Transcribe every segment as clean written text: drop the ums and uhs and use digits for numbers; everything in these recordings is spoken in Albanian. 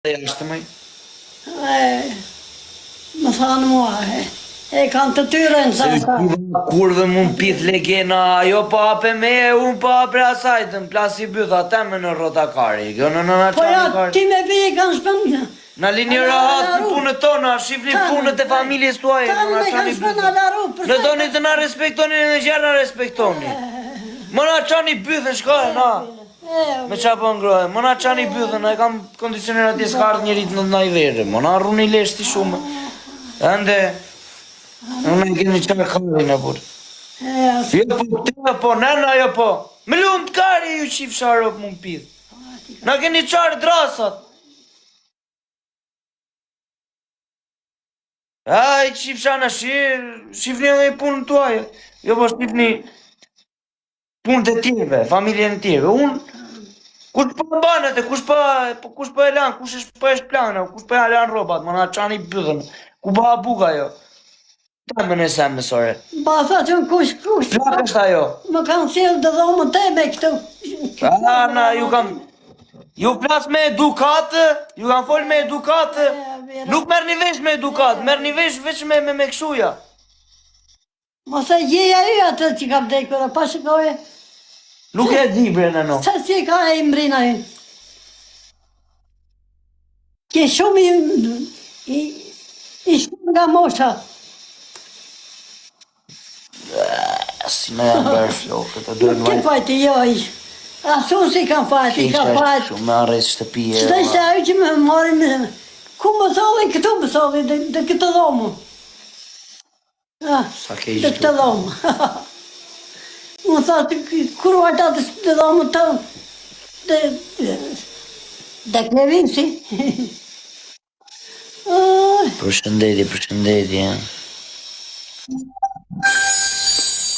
Dhe është mëj? Më thanë mua, e kanë të tyren, Se kur dhe mund pith legena, ajo pa ape me, unë pa ape asaj, të në plasi bytha teme në rotakari, kjo në po ja, qani kari. ti me vi e kanë shpënë. Në linjë rahat në punët tona, shifni punët e familjes tuaj, Kanë në me kanë qani shpënë bytha. alaru. Në doni të na respektoni në gjerë na respektoni. Më na qani bythën shkoj, na. Me qa po ngrojë, më na qani bythën, e kam kondicioner atje s'ka ardhë njerit në na i vere, më na rruni leshti shumë. Ende, unë e keni qarë karin e burë. Jo po, të po, nena jo po. Me lumë të kari ju qif sharop më pidhë. Na keni qarë drasat. Aj, qif shana shifni edhe i punë të aje. Jo po shifni punët e tjeve, familjen e tjeve. Unë, kush po e banët e, kush po e lanë, kush po e shplanë, kush po e lanë robat, më na qani bëdhën, ku ba buka jo. Ta më nësem mësore. Ba tha që në kush. Plak është ajo. Më kanë sjellë dhe dhomë të me këtu. Na, ju plas me edukatë, ju kanë folë me edukatë, nuk merë një vesh me edukatë, merë një vesh veç me këshuja. Mos e gjeja ju atë që ka vdekur, pa shikoje. Nuk e di bre në no. Se si ka e imbrina ju. Ke shumë i shumë nga mosha. Si me janë bërë flokët, e dojnë Ke fajti jo ish. Asu si kanë fajti, ka fajti. Shumë me arres shtëpije. Qëta ishte ajo që me marim, ku më tholi, këtu më tholi, dhe këtë dhomu. Sa ke Dhe këtë dhomu. Më thati, kur vajta të dhomu të, dhe klevimsi. Përshëndetje, përshëndetje.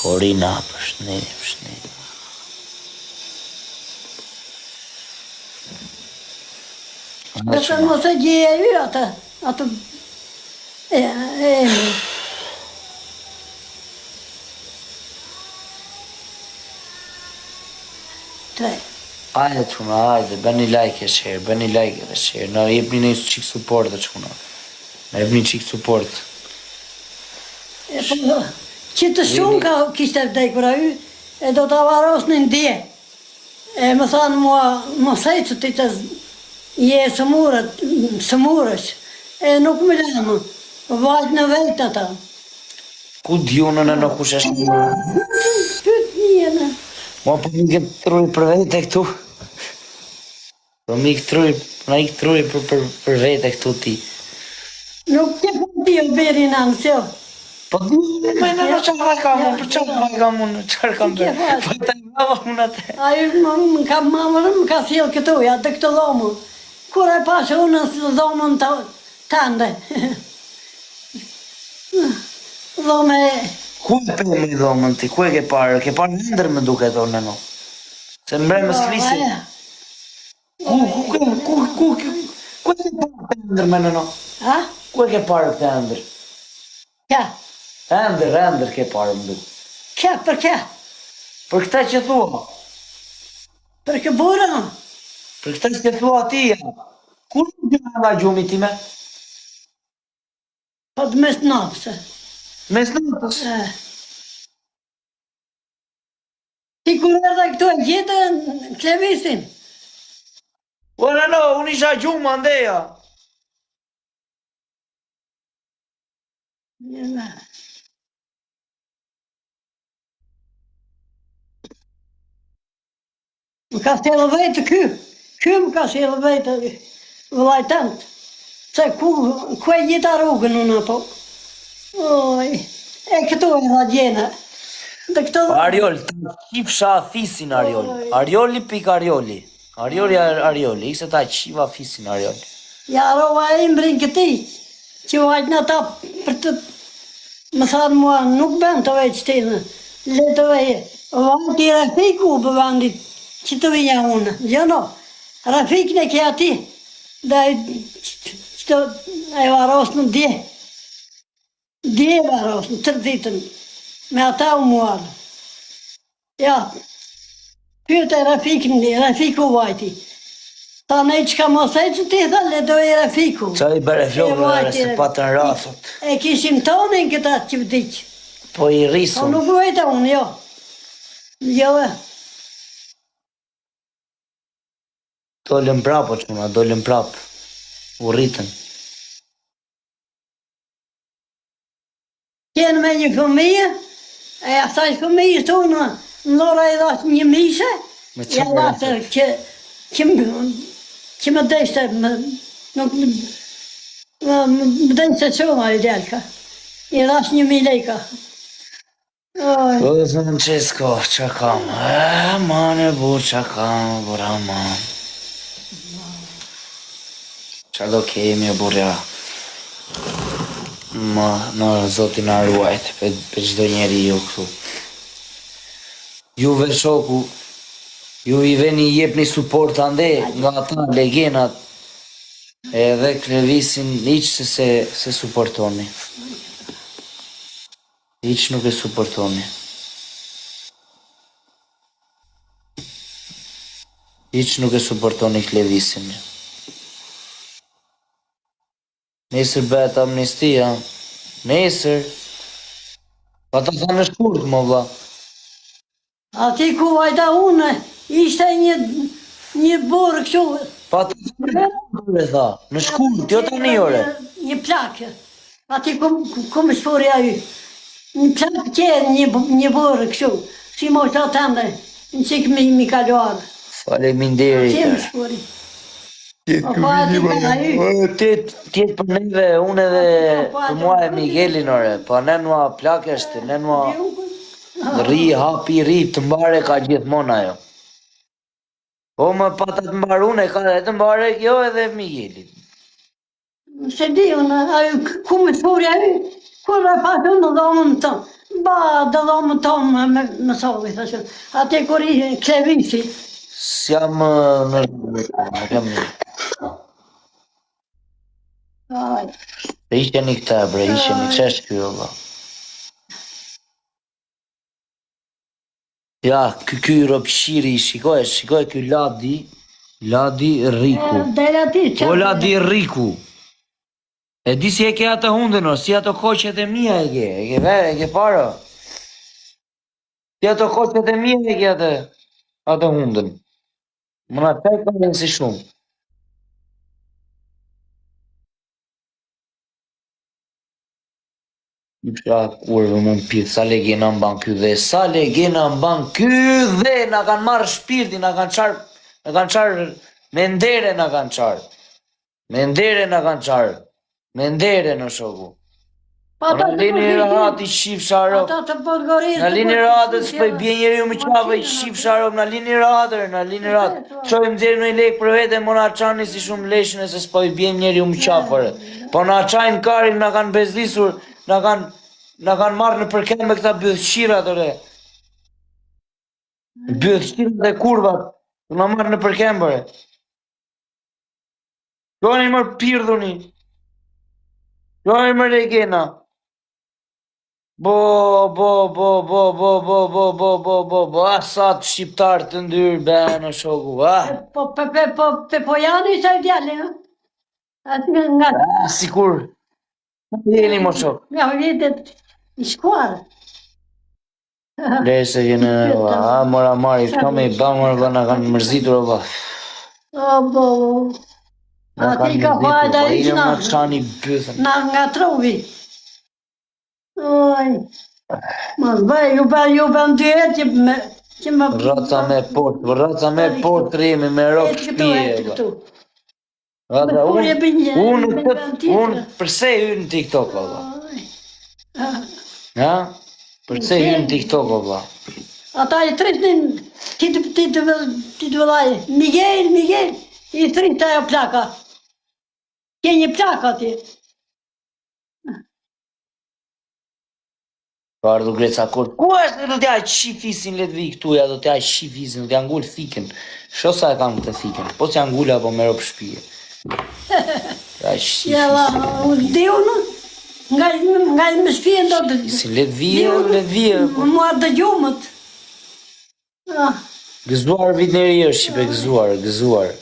Korina, përshëndetje. Nëse mos e gjeje ju atë, tre. Ajde quna, ajde, bëni like e share, bëni like e share, në jepni një qik support e quna. Në jepni qik support. Që të shumë ka kishte vdekur a ju, e do të avaros në ndje. E më thanë mua, mos e që ti të je sëmurës, e nuk më lemë, vajtë në vetë ata. Ku d'junën e në kush është një? Pyt një në. Ma po mi këtë truj për vete këtu. Po mi këtë truj, na i këtë truj për vete këtu ti. Nuk të po ti o beri në nësjo. Po di, me në qërë vaj kam unë, për qërë vaj kam unë, qërë kam bërë. Po të i bava unë atë. A ju më ka mamërë, më ka sjellë këtu, ja të këtë dhomu. Kur e pashe unë në dhomën të tënde. Dhome... Ku e për me i dhomën ti, ku e ke parë? Ke parë ndër me duke të në no. Se mbre më s'flisi. Ku e ke parë të ndër me në no? Ha? Ku e ke parë të ndër? Kja? Ndër ke parë më du. Kja, për kja? Për këta që thua. Për kë burë? Për këta që thua ti, ja. Kur në gjëma nga gjumi ti me? Po të mes natëse. Mes natës? Ti kur edhe këtu e gjithë në klevisin? Ora no, unë isha gjumë andeja. Më ka sjellë vetë ky më ka sjellë vetë vëllajtënt. Se ku e gjitha rrugën unë apo. Oj, e këtu e dha gjena. Ariol, të qifsha fisin Ariol. Arioli pik Arioli. Arioli, ikse ta qiva fisin Arioli. Ja rova e imbrin këti, që vajtë në ta për të... Më thanë mua, nuk ben të veç ti në, le të veje. Vajtë i Rafiku bëvandit, që të vinja unë. Jo no, Rafik në kja ti, dhe e varos në dje. Dje varos në tërë ditën, me ata u muarë. Ja, pyete Rafiku vajti. Ta ne që ka mos e që ti tha, le do e Rafiku. Qa i bere flokëve se patën rathët. E kishim tonin këta që vdiq. Po i Po rrisën. nuk vejta unë, jo. Jo e. Dolën prapë, qëma, dolën prapë. U rritën. Qenë me një fëmijë, e asaj fëmijë tonë, Nora i dhash një mishe, Me ja dhasë që më deshte, nuk më deshte qoma i delka. I dhash 1.000 lejka. Oj, Po dhe Francesco, qa kam? Mane bu, qa kam, bura man. Qa do kemi e burja. Ma, në zotin a ruajt, për gjdo njeri ju këtu. Juve shoku, ju i veni jep një support ande nga ata legenat edhe Klevisin iq se supportoni. Iq nuk e supportoni. Iq nuk e supportoni Klevisin. Nesër bëhet amnistia. Nesër. Pa ta tha në shkurt, më vla. ati ku vajta unë, ishte një borë kështu. Pa ta tha në shkurt, e tha. Në shkurt, jo tani ore. Një plakë. Ati ku më shpori ajo. Një plakë qenë një borë kështu. Si mo të atëndë, në qikë mi kaluarë. Faleminderit. Që më shpori. Tjetë për neve, unë edhe për mua e Miguelin ore, pa nenua plakeshti, nenua ri, hapi, ri, të mbare ka gjithmon ajo. Po më patat mbarune, ka dhe të mbare kjo edhe Miguelin. Se di unë, ajo ku më shpori ajo, kur e pasë unë dhe omën tonë. Ba, dhe omën tonë më sovi, thashtë. Ate kur i Klevisi. S'jam në jam në. Aj. Dhe isheni këta, bre, isheni, që është kjo, valla? Ja, ky ropshiri, shikoj ky Ladi Riku. Dere ati që... O Ladi Riku. E di si e ke atë hundën, o, si ato koqet e mija e ke vere, e ke para. Si ato koqet e mija e ke atë hundën. Më na taj ka dhe si shumë. I pësha kurve më më pithë, sa legena mban ky dhe, sa legena mban ky dhe, na kanë marrë shpirti, na kanë qarë, me ndere na kanë qarë. Me ndere na kanë qarë. Me ndere në shoku. Në lini rahat i shqip sharop. Ata të Podgorisë... Në lini rahatët s'pëj bje njeri u më qave i shqip sharop. Në lini rahatër, në lini rahat. Qojmë djerë në i lek për vete, më na qani si shumë leshën e se s'pëj bje njeri u më qafëre. Po na qajnë karin, na kanë bezdisur, na kanë marrë në përkem me këta bëdhëshirat ore. Bëdhëshirat dhe kurvat, na marrë në përkem bëre. Qojnë i mërë pirdhuni. Qojnë i mërë legena. Bo, asat shqiptar të ndyrë, në shoku, Po janë i qaj djali, ha? Atë nga... Sikur, në jeni më shok. Nga vitet i shkuarë. Lese jene, mora mari, shka me i bamër, në kanë mërzitur, o bo, ati ka fajda i që na nga trovi. Oj, mos bëj, ju bën dyhet që më... Raca me port remi, me rok shpije. Unë përse hyrë në TikTok, valla? Ja? Përse hyrë në TikTok, valla? Ata i trisnin, ti të vëllaj, Miguel, i trisnin të ajo plaka. Ke një plaka ti. Ka ardhur Greca Kurt. Ku është do t'ja shifisin le të vi këtuja, do t'ja shifisin, do t'ja ngull thiken. Sho sa e kam këtë thiken, po s'ja ngull apo me ropë shpije. T'ja shifisin. Jella, di unë, nga më shpije do të... Si le të vije. Mua të gjumët. Gëzuar vit njeri është, Shqipe, gëzuar.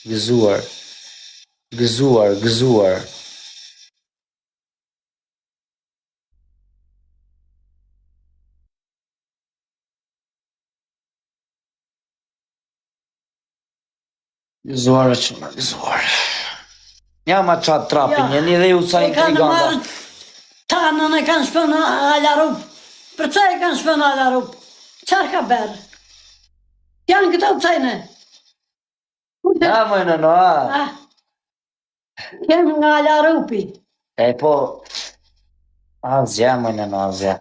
Gëzuar. Gëzuar, gëzuar. Gëzuar që më gëzuar. Ja ma qatë trapin, jeni dhe ju ca E kanë intriganta. marrë tanën e kanë shpënë Alarup. Për çfarë e kanë shpënë Alarup? Çfarë ka bërë? Janë këto psejnë. Ja më në no, a. Janë nga Alarupi. E po, azja më në no, azja.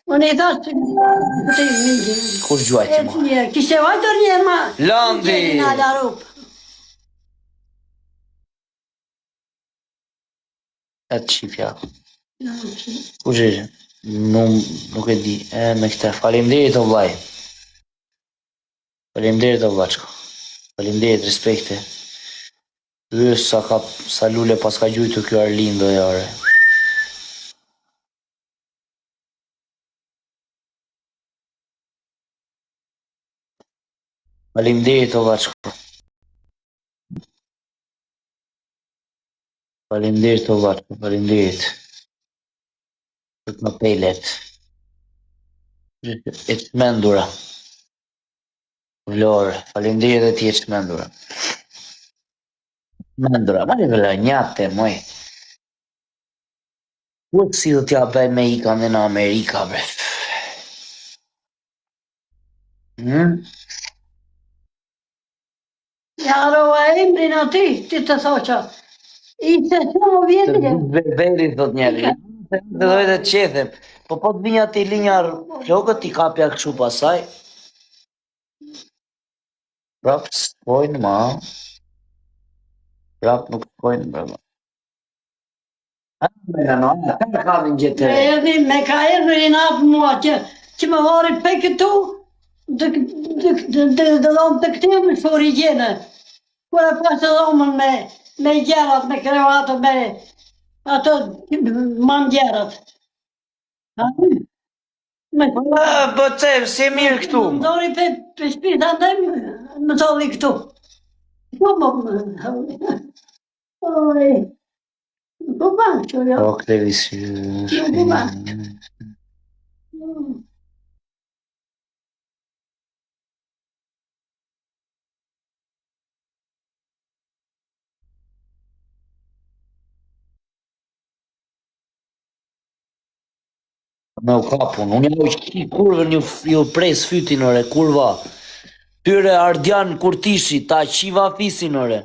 Unë i thashtë që këtë i mingë. Kush gjuajti mo? Kishte vajtër një ma. Landi! Në Alarup. E të shifja. Kush ishë? Nuk e di. E me këte. Faleminderit o vlaj. Faleminderit o vlaçko. Faleminderit, respekte. Sa lule pas ka gjujtu kjo Arlindo jare. Faleminderit o vlaçko. Faleminderit o vlaçko, faleminderit. Për të më pelet. E të mendura. Vlorë, faleminderit dhe ti e të mendura. Mendura, ma një vëlla njate, moj. Ku si do t'ja bëj me ika në Amerika, bre? Ja rova emrin ati, ti të thoqa. Ishte që më vjetëje. Veri, thot njeri. Dhe dojë të qethem. Po të vinja ti linjar flokët, ti kapja këshu pasaj. Prap s'pojnë, ma. Prap nuk s'pojnë, brema. Me ka dhe në gjithë. Me ka emrin apë mua që më vari pe këtu, dhe dhomë të këtim më shori gjene. Kur e pas të dhomën me gjerat, me krevatë, me ato mangjerat. Po ce, se mirë këtu. Më dori pe shpita ndem, më tolli këtu. Këtu më... Oj... Po banë që jo. Po këtë visë... Po banë. Me u kapun, unë jau qi kurvën ju pres fytin ore, kurva. Tyre Ardian Kurtishi, ta qiva fisin ore.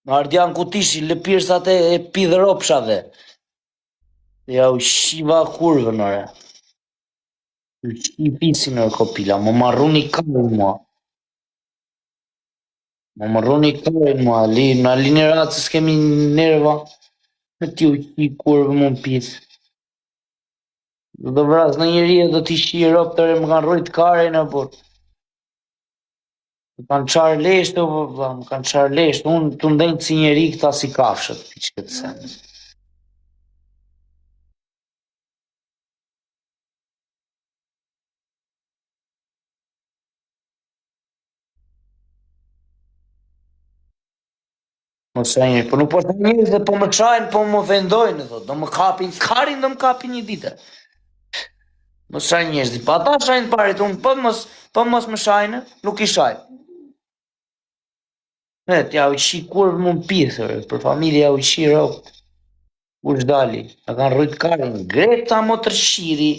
Ardian Kurtishi, lëpirsat e pidhëropshave. Jau qiva kurvën ore. Ju qi fisin ore kopila, më marruni karin mua. Më marruni karin mua, në linë ratë se s'kemi nerva. Me ti u qi kurvë më në pisë. Do vras në njëri e do t'i shi ropë tëre më kanë rrujt kare në bot. Më kanë qarë leshtë, më kanë qarë leshtë. Unë të ndenjë si njëri këta si kafshët, piqë këtë sen. Mos e njëri, po nuk po të njëri dhe po më qajnë, po më vendojnë, do më kapin, karin do më kapin një dite. Mos shajnë njerëzi, pa ata shajnë parit, unë po mos më shajnë, nuk i shajnë. Ja u qi kurvë më në pithër, për familja u qi ropë. Ush dali, a kanë rrujt karin, Greta Motërshiri,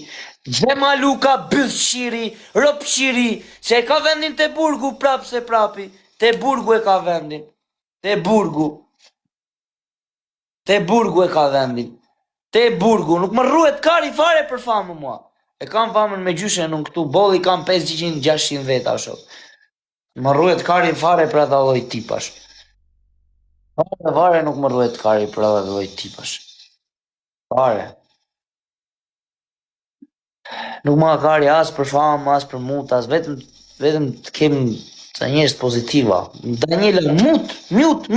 Gjema Luka Bythshiri, Ropshiri, që e ka vendin të burgu prapë se prapi, të burgu e ka vendin, të burgu e ka vendin, të burgu, nuk më rruhet kari fare për famë mua. E kam famën me gjyshe në këtu, bolli kam 500-600 veta shok. Më rruhet kari fare për atë lloj tipash. Fare nuk më rruhet kari për atë lloj tipash. Fare. Nuk më kari as për famë, as për mutas, vetëm të kem ca njerëz pozitiva. Daniela, mute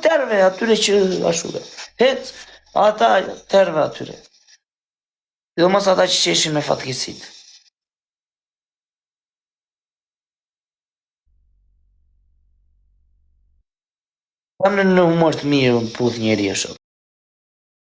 terve atyre që ashure. Hec, ata terve atyre. Jo mos ata që qeshin me fatkesit. Jam në humor të mirë, unë puth njeri e shoh.